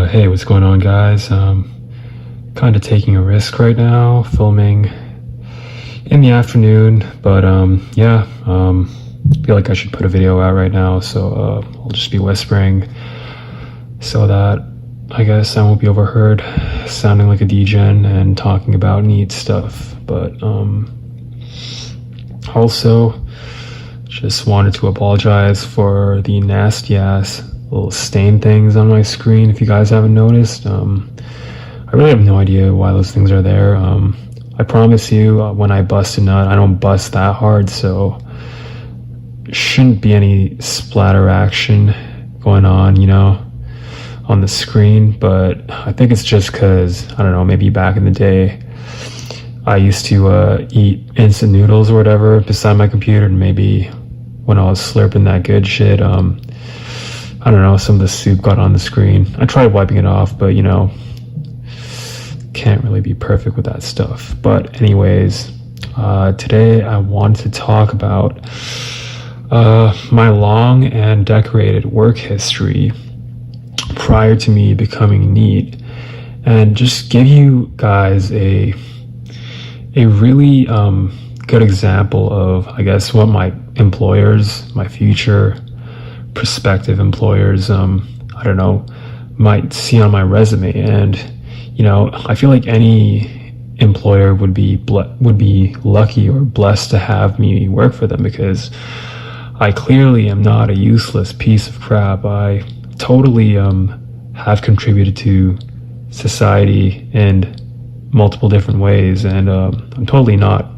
Hey, what's going on, guys? Kind of taking a risk right now, filming in the afternoon, but feel like I should put a video out right now, so I'll just be whispering so that I guess I won't be overheard sounding like a degen and talking about neat stuff. But also just wanted to apologize for the nasty ass little stain things on my screen. If you guys haven't noticed, I really have no idea why those things are there. I promise you, when I bust a nut, I don't bust that hard, so shouldn't be any splatter action going on, on the screen. But I think it's just because, I don't know, maybe back in the day I used to eat instant noodles or whatever beside my computer, and maybe when I was slurping that good shit, I don't know, some of the soup got on the screen. I tried wiping it off, but can't really be perfect with that stuff. But anyways, today I wanted to talk about my long and decorated work history prior to me becoming NEET, and just give you guys a really good example of, I guess, what my employers, my future prospective employers, I don't know, might see on my resume. And I feel like any employer would be lucky or blessed to have me work for them, because I clearly am not a useless piece of crap. I totally have contributed to society in multiple different ways, and I'm totally not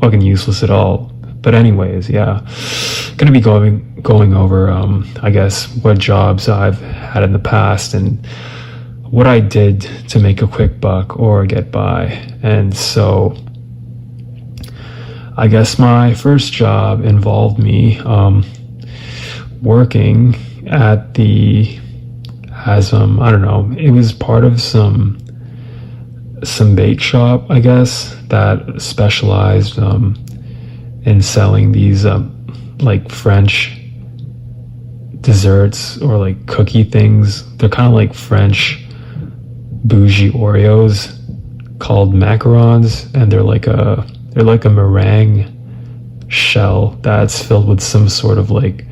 fucking useless at all. But anyways, yeah, gonna be going over I guess what jobs I've had in the past and what I did to make a quick buck or get by. And so I guess my first job involved me working at I don't know, it was part of some bake shop, I guess, that specialized in selling these like French desserts or like cookie things. They're kind of like French bougie Oreos called macarons, and they're like a meringue shell that's filled with some sort of like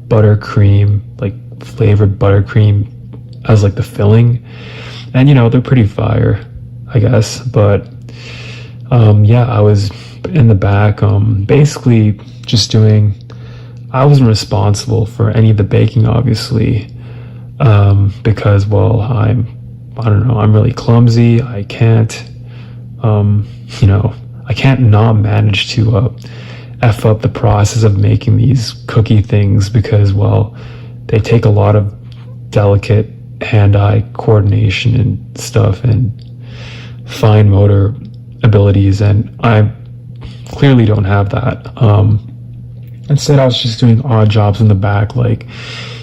buttercream, like flavored buttercream as like the filling. And they're pretty fire, I guess. But I was in the back, basically just I wasn't responsible for any of the baking, obviously, because, well, I don't know, I'm really clumsy. I can't I can't not manage to F up the process of making these cookie things, because, well, they take a lot of delicate hand-eye coordination and stuff and fine motor abilities, and I clearly don't have that. Instead, I was just doing odd jobs in the back, like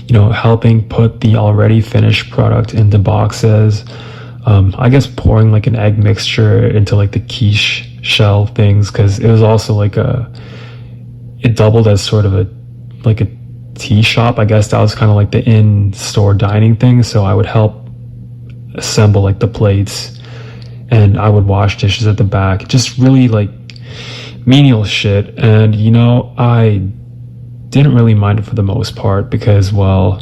helping put the already finished product into boxes, I guess pouring like an egg mixture into like the quiche shell things, because it was also like it doubled as sort of a tea shop, I guess. That was kind of like the in-store dining thing. So I would help assemble like the plates, and I would wash dishes at the back, just really like menial shit. And I didn't really mind it for the most part, because, well,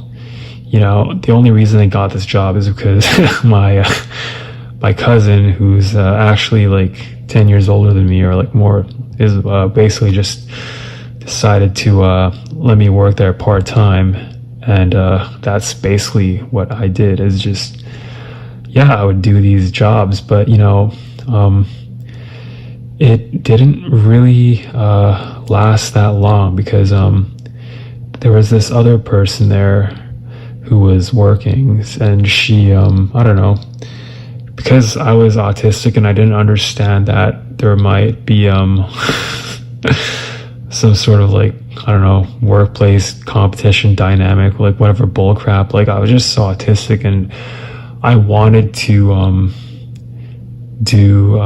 the only reason I got this job is because my cousin, who's actually like 10 years older than me, or like more, is basically just decided to let me work there part-time. And that's basically what I did, is just, I would do these jobs. But it didn't really last that long, because there was this other person there who was working, and she I don't know, because I was autistic and I didn't understand that there might be some sort of like, I don't know, workplace competition dynamic, like whatever bullcrap. Like, I was just so autistic, and I wanted to do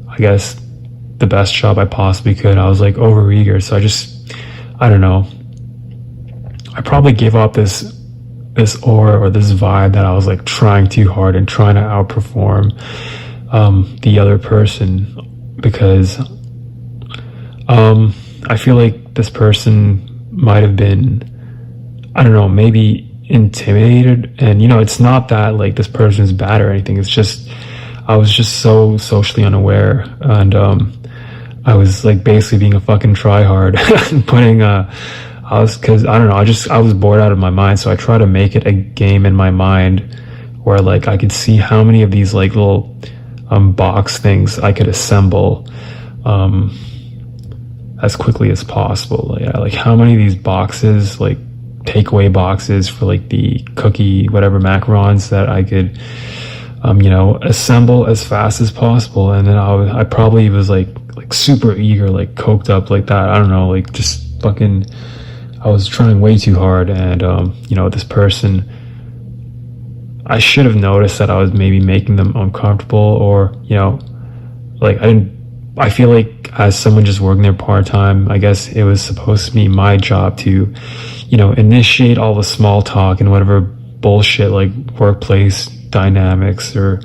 I guess the best job I possibly could. I was like overeager, so I don't know, I probably gave up this this aura or this vibe that I was like trying too hard and trying to outperform the other person, because I feel like this person might have been, I don't know, maybe intimidated. And it's not that like this person is bad or anything, it's just I was just so socially unaware, and I was like basically being a fucking tryhard, putting because I don't know, I was bored out of my mind, so I try to make it a game in my mind where like I could see how many of these like little box things I could assemble as quickly as possible. Like how many of these boxes, like takeaway boxes for like the cookie whatever macarons, that I could assemble as fast as possible. And then I probably was like super eager, like coked up like that, I don't know, like just fucking, I was trying way too hard. And this person, I should have noticed that I was maybe making them uncomfortable, or like I feel like as someone just working there part-time, I guess it was supposed to be my job to initiate all the small talk and whatever bullshit like workplace dynamics, or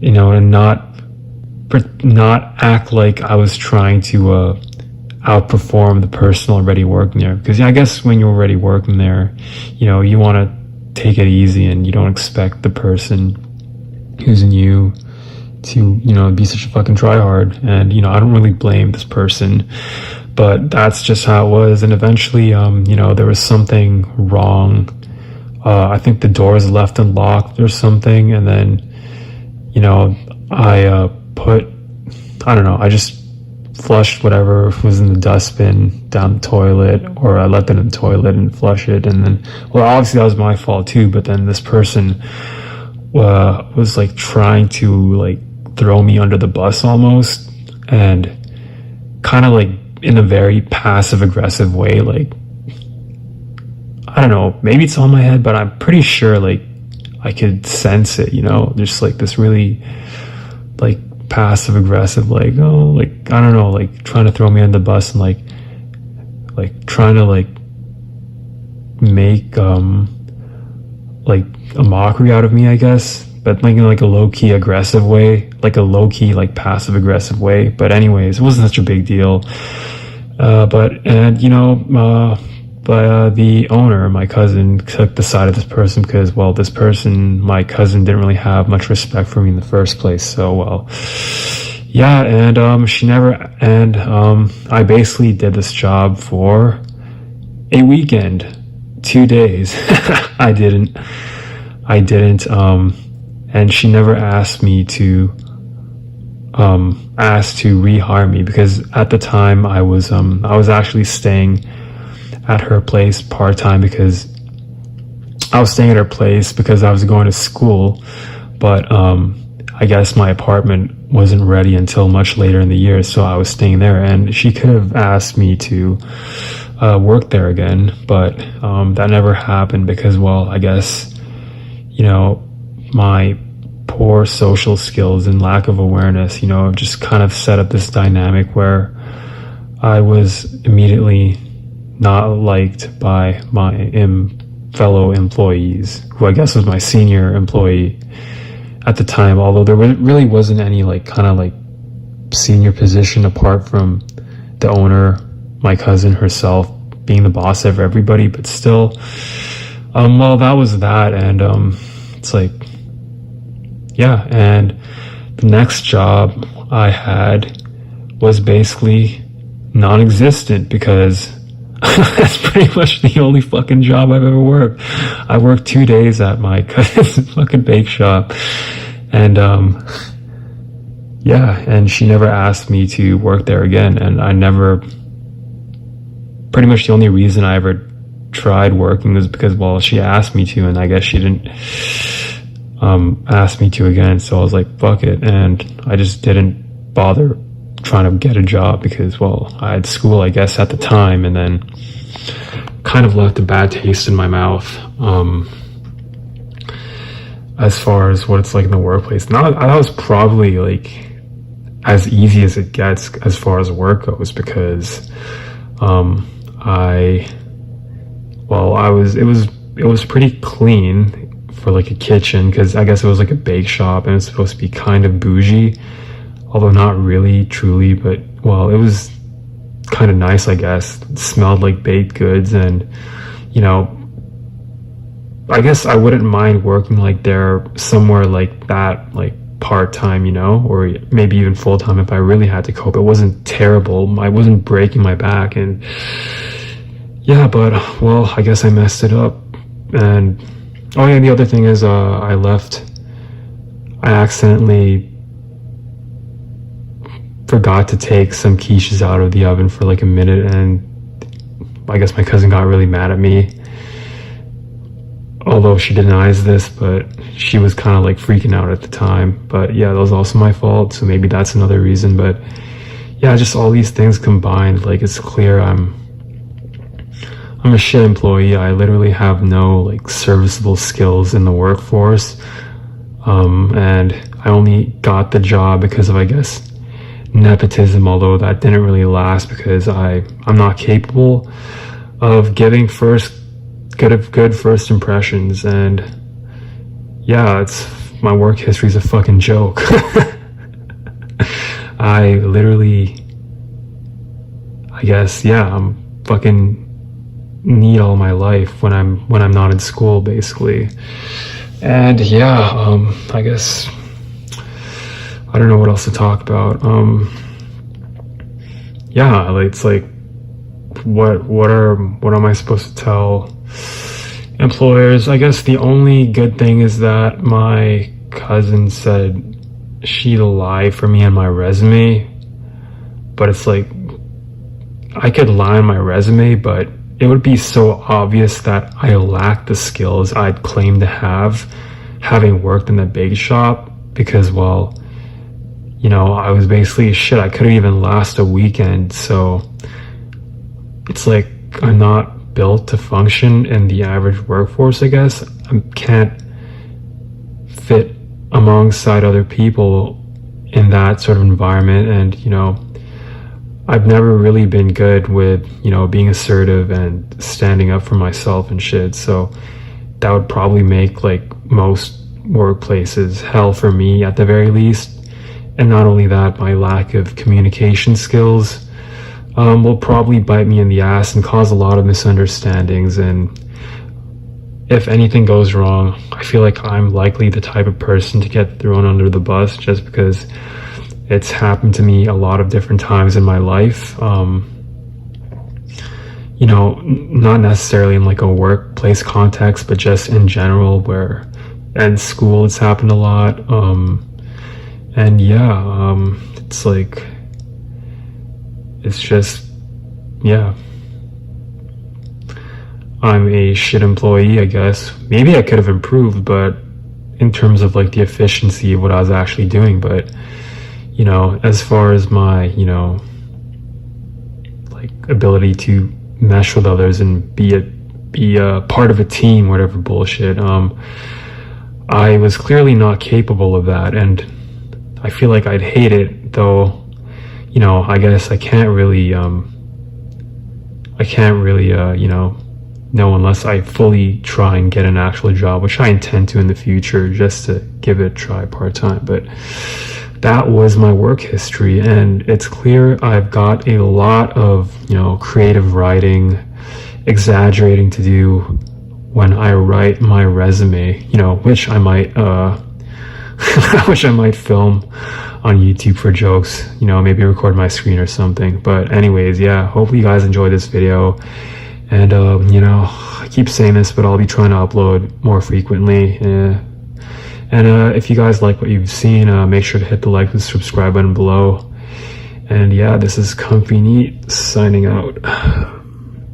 and not act like I was trying to outperform the person already working there. Because I guess when you're already working there, you want to take it easy, and you don't expect the person who's in you to be such a fucking tryhard. And I don't really blame this person, but that's just how it was. And eventually there was something wrong. I think the door was left unlocked or something, and then I just flushed whatever was in the dustbin down the toilet, or I left it in the toilet and flush it. And then, well, obviously that was my fault too, but then this person was like trying to like throw me under the bus almost, and kind of like in a very passive aggressive way. Like, I don't know, maybe it's on my head, but I'm pretty sure like I could sense it, just like this really like passive aggressive, like, oh, like, I don't know, like trying to throw me under the bus, and like trying to like make like a mockery out of me, I guess, but like in like a low-key aggressive way, like a low-key like passive aggressive way. But anyways, it wasn't such a big deal. But the owner, my cousin, took the side of this person because, well, this person, my cousin, didn't really have much respect for me in the first place. So, well, yeah, and I basically did this job for a weekend, 2 days. I didn't, and she never asked me to rehire me, because at the time I was actually staying at her place part-time, because I was staying at her place because I was going to school, but I guess my apartment wasn't ready until much later in the year, so I was staying there. And she could have asked me to work there again, but that never happened because, well, I guess my poor social skills and lack of awareness just kind of set up this dynamic where I was immediately not liked by my fellow employees, who I guess was my senior employee at the time, although there really wasn't any like kind of like senior position apart from the owner, my cousin herself being the boss of everybody. But still, well, that was that. And it's like, yeah. And the next job I had was basically non-existent, because that's pretty much the only fucking job I've ever worked. I worked 2 days at my cousin's fucking bake shop, and yeah, and she never asked me to work there again. And I never, pretty much the only reason I ever tried working was because, well, she asked me to, and I guess she didn't ask me to again. So I was like, fuck it, and I just didn't bother trying to get a job, because, well, I had school, I guess, at the time, and then kind of left a bad taste in my mouth as far as what it's like in the workplace. Now, that was probably like as easy as it gets as far as work goes, because it was it was pretty clean for like a kitchen, because I guess it was like a bake shop and it's supposed to be kind of bougie, although not really truly, but well, it was kind of nice, I guess. It smelled like baked goods, and you know, I guess I wouldn't mind working like there somewhere like that, like part-time, you know, or maybe even full-time if I really had to cope. It wasn't terrible. I wasn't breaking my back, and yeah, but well, I guess I messed it up. And oh yeah, the other thing is I accidentally forgot to take some quiches out of the oven for like a minute, and I guess my cousin got really mad at me, although she denies this, but she was kind of like freaking out at the time. But yeah, that was also my fault, so maybe that's another reason. But yeah, just all these things combined, like it's clear I'm a shit employee. I literally have no like serviceable skills in the workforce, and I only got the job because of, I guess, nepotism, although that didn't really last because I'm not capable of giving good first impressions. And yeah, it's my work history is a fucking joke. I literally, I guess, yeah, I'm fucking NEET all my life when I'm not in school, basically. And yeah, I guess I don't know what else to talk about. Yeah, it's like, what am I supposed to tell employers? I guess the only good thing is that my cousin said she'd lie for me on my resume, but it's like, I could lie on my resume, but it would be so obvious that I lack the skills I'd claim to have, having worked in the bake shop, because, well, you know, I was basically shit. I couldn't even last a weekend, so it's like I'm not built to function in the average workforce, I guess. I can't fit alongside other people in that sort of environment, and, you know, I've never really been good with, you know, being assertive and standing up for myself and shit, so that would probably make, like, most workplaces hell for me at the very least. And not only that, my lack of communication skills will probably bite me in the ass and cause a lot of misunderstandings. And if anything goes wrong, I feel like I'm likely the type of person to get thrown under the bus, just because it's happened to me a lot of different times in my life. You know, not necessarily in like a workplace context, but just in general, where in school it's happened a lot. And yeah, it's like, it's just, yeah, I'm a shit employee, I guess. Maybe I could have improved, but in terms of like the efficiency of what I was actually doing. But, you know, as far as my, you know, like ability to mesh with others and be a part of a team, whatever bullshit, I was clearly not capable of that. And I feel like I'd hate it, though, you know, I guess I can't really, you know unless I fully try and get an actual job, which I intend to in the future, just to give it a try part-time. But that was my work history, and it's clear I've got a lot of, you know, creative writing, exaggerating to do when I write my resume, you know, which I might, film on YouTube for jokes, you know, maybe record my screen or something. But anyways, yeah, hopefully you guys enjoyed this video. And, you know, I keep saying this, but I'll be trying to upload more frequently. And if you guys like what you've seen, make sure to hit the like and subscribe button below. And yeah, this is Comfy Neat signing out.